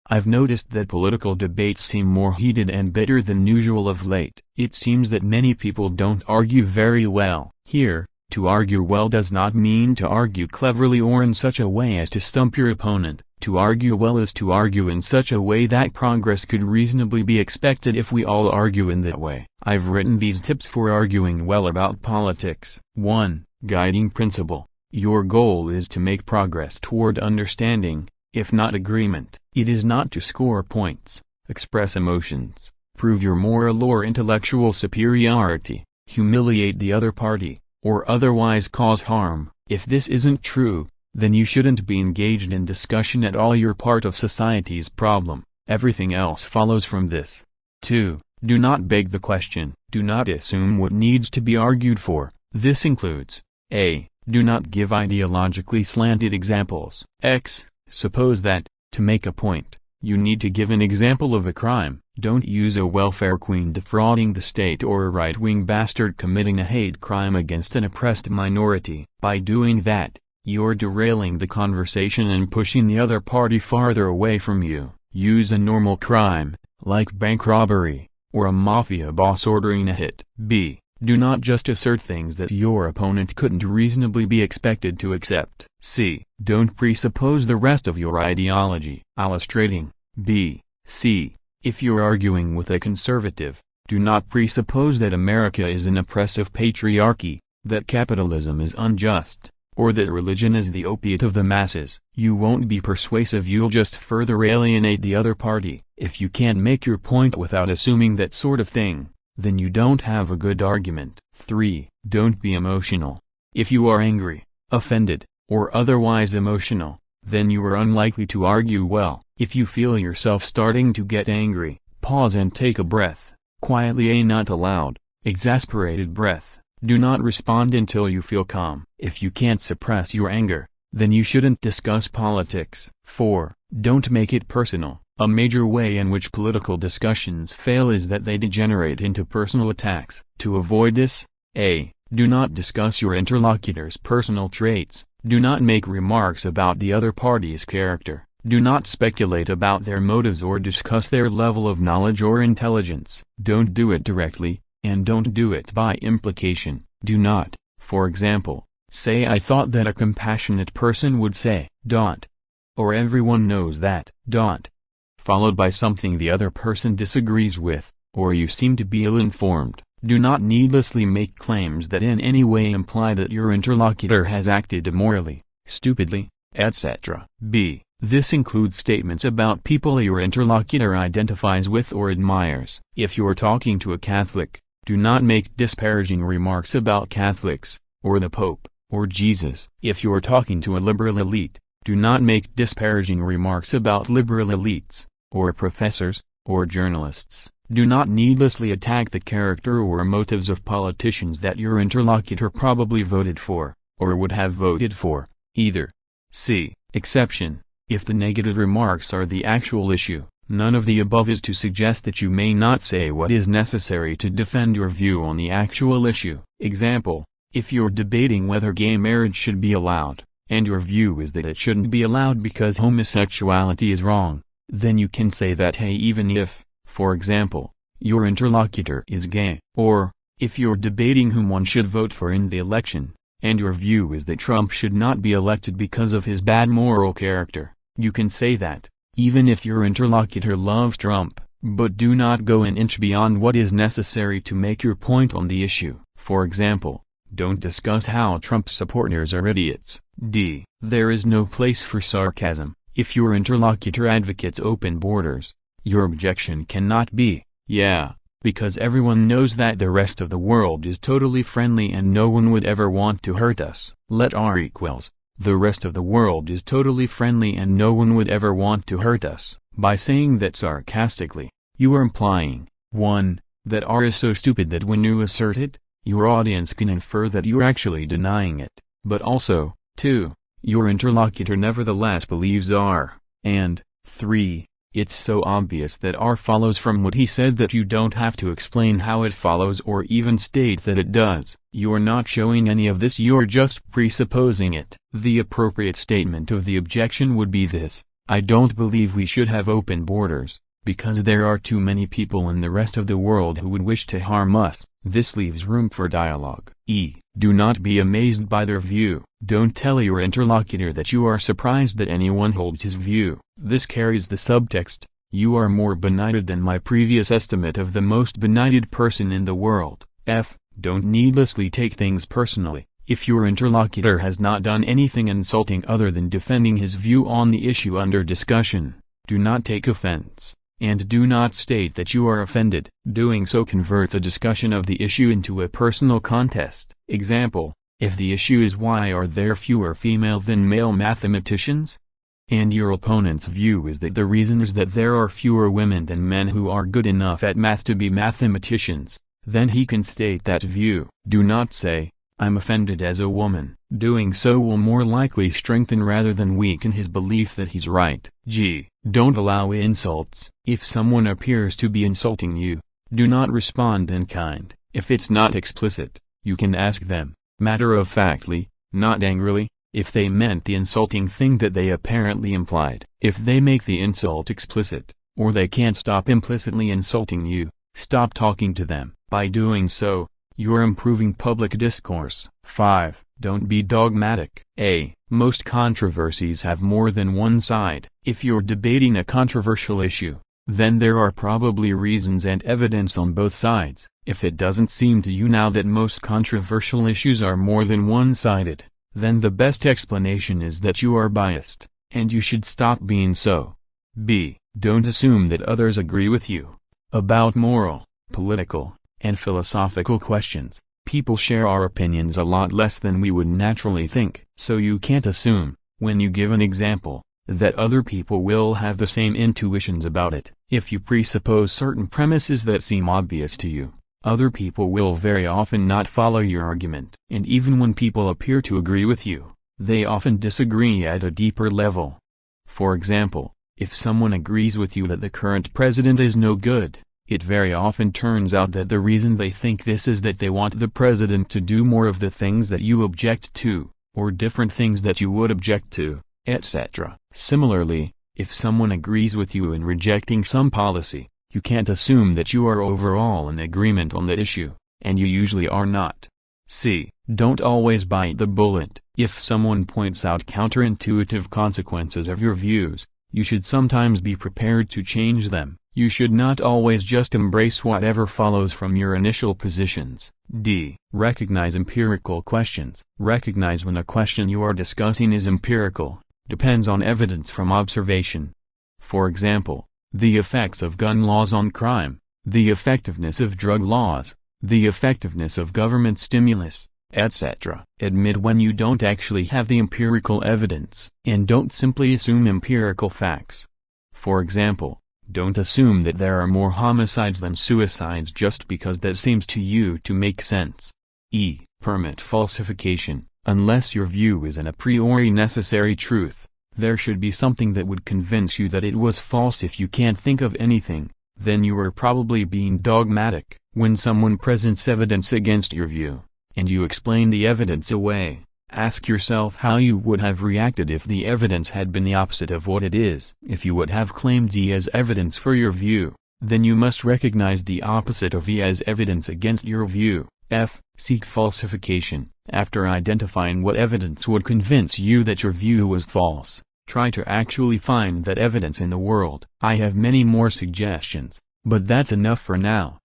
I've noticed that political debates seem more heated and bitter than usual of late. It seems that many people don't argue very well. Here, to argue well does not mean to argue cleverly or in such a way as to stump your opponent. To argue well is to argue in such a way that progress could reasonably be expected if we all argue in that way. I've written these tips for arguing well about politics. 1. Guiding principle. Your goal is to make progress toward understanding, if not agreement. It is not to score points, express emotions, prove your moral or intellectual superiority, humiliate the other party, or otherwise cause harm. If this isn't true, then you shouldn't be engaged in discussion at all. You're part of society's problem. Everything else follows from this. 2. Do not beg the question. Do not assume what needs to be argued for. This includes a. Do not give ideologically slanted examples. Suppose that, to make a point, you need to give an example of a crime. Don't use a welfare queen defrauding the state or a right-wing bastard committing a hate crime against an oppressed minority. By doing that, you're derailing the conversation and pushing the other party farther away from you. Use a normal crime, like bank robbery, or a mafia boss ordering a hit. B. Do not just assert things that your opponent couldn't reasonably be expected to accept. C. Don't presuppose the rest of your ideology. Illustrating. B. C. If you're arguing with a conservative, do not presuppose that America is an oppressive patriarchy, that capitalism is unjust, or that religion is the opiate of the masses. You won't be persuasive, you'll just further alienate the other party. If you can't make your point without assuming that sort of thing, then you don't have a good argument. 3. Don't be emotional. If you are angry, offended, or otherwise emotional, then you are unlikely to argue well. If you feel yourself starting to get angry, pause and take a breath, quietly, not aloud, exasperated breath. Do not respond until you feel calm. If you can't suppress your anger, then you shouldn't discuss politics. 4. Don't make it personal. A major way in which political discussions fail is that they degenerate into personal attacks. To avoid this, a. Do not discuss your interlocutor's personal traits. Do not make remarks about the other party's character. Do not speculate about their motives or discuss their level of knowledge or intelligence. Don't do it directly, and don't do it by implication. Do not, for example, say I thought that a compassionate person would say, ... or everyone knows that ... followed by something the other person disagrees with, or you seem to be ill-informed. Do not needlessly make claims that in any way imply that your interlocutor has acted immorally, stupidly, etc. B. This includes statements about people your interlocutor identifies with or admires. If you're talking to a Catholic, do not make disparaging remarks about Catholics, or the Pope, or Jesus. If you're talking to a liberal elite, do not make disparaging remarks about liberal elites, or professors, or journalists. Do not needlessly attack the character or motives of politicians that your interlocutor probably voted for, or would have voted for, either. C. Exception. If the negative remarks are the actual issue, none of the above is to suggest that you may not say what is necessary to defend your view on the actual issue. Example, if you're debating whether gay marriage should be allowed, and your view is that it shouldn't be allowed because homosexuality is wrong, then you can say that hey, even if, for example, your interlocutor is gay. Or, if you're debating whom one should vote for in the election, and your view is that Trump should not be elected because of his bad moral character, you can say that, even if your interlocutor loves Trump, but do not go an inch beyond what is necessary to make your point on the issue. For example, don't discuss how Trump supporters are idiots. D. There is no place for sarcasm. If your interlocutor advocates open borders, your objection cannot be, yeah, because everyone knows that the rest of the world is totally friendly and no one would ever want to hurt us. Let R equals, the rest of the world is totally friendly and no one would ever want to hurt us. By saying that sarcastically, you are implying, 1, that R is so stupid that when you assert it, your audience can infer that you're actually denying it, but also, 2, your interlocutor nevertheless believes R, and, 3, it's so obvious that R follows from what he said that you don't have to explain how it follows or even state that it does. You're not showing any of this, you're just presupposing it. The appropriate statement of the objection would be this: I don't believe we should have open borders, because there are too many people in the rest of the world who would wish to harm us. This leaves room for dialogue. Do not be amazed by their view. Don't tell your interlocutor that you are surprised that anyone holds his view. This carries the subtext, you are more benighted than my previous estimate of the most benighted person in the world. Don't needlessly take things personally. If your interlocutor has not done anything insulting other than defending his view on the issue under discussion, do not take offense, and do not state that you are offended. Doing so converts a discussion of the issue into a personal contest. Example, if the issue is why are there fewer female than male mathematicians? And your opponent's view is that the reason is that there are fewer women than men who are good enough at math to be mathematicians, then he can state that view. Do not say, I'm offended as a woman. Doing so will more likely strengthen rather than weaken his belief that he's right. Don't allow insults. If someone appears to be insulting you, do not respond in kind. If it's not explicit, you can ask them, matter-of-factly, not angrily, if they meant the insulting thing that they apparently implied. If they make the insult explicit, or they can't stop implicitly insulting you, stop talking to them. By doing so, you're improving public discourse. 5. Don't be dogmatic. Most controversies have more than one side. If you're debating a controversial issue, then there are probably reasons and evidence on both sides. If it doesn't seem to you now that most controversial issues are more than one-sided, then the best explanation is that you are biased, and you should stop being so. Don't assume that others agree with you. About moral, political, and philosophical questions, people share our opinions a lot less than we would naturally think. So you can't assume, when you give an example, that other people will have the same intuitions about it. If you presuppose certain premises that seem obvious to you, other people will very often not follow your argument. And even when people appear to agree with you, they often disagree at a deeper level. For example, if someone agrees with you that the current president is no good, it very often turns out that the reason they think this is that they want the president to do more of the things that you object to, or different things that you would object to, etc. Similarly, if someone agrees with you in rejecting some policy, you can't assume that you are overall in agreement on that issue, and you usually are not. Don't always bite the bullet. If someone points out counterintuitive consequences of your views, you should sometimes be prepared to change them. You should not always just embrace whatever follows from your initial positions. Recognize empirical questions. Recognize when a question you are discussing is empirical, depends on evidence from observation. For example, the effects of gun laws on crime, the effectiveness of drug laws, the effectiveness of government stimulus, etc. Admit when you don't actually have the empirical evidence, and don't simply assume empirical facts. For example, don't assume that there are more homicides than suicides just because that seems to you to make sense. Permit falsification. Unless your view is an a priori necessary truth, there should be something that would convince you that it was false. If you can't think of anything, then you are probably being dogmatic. When someone presents evidence against your view, and you explain the evidence away, ask yourself how you would have reacted if the evidence had been the opposite of what it is. If you would have claimed E as evidence for your view, then you must recognize the opposite of E as evidence against your view. Seek falsification. After identifying what evidence would convince you that your view was false, try to actually find that evidence in the world. I have many more suggestions, but that's enough for now.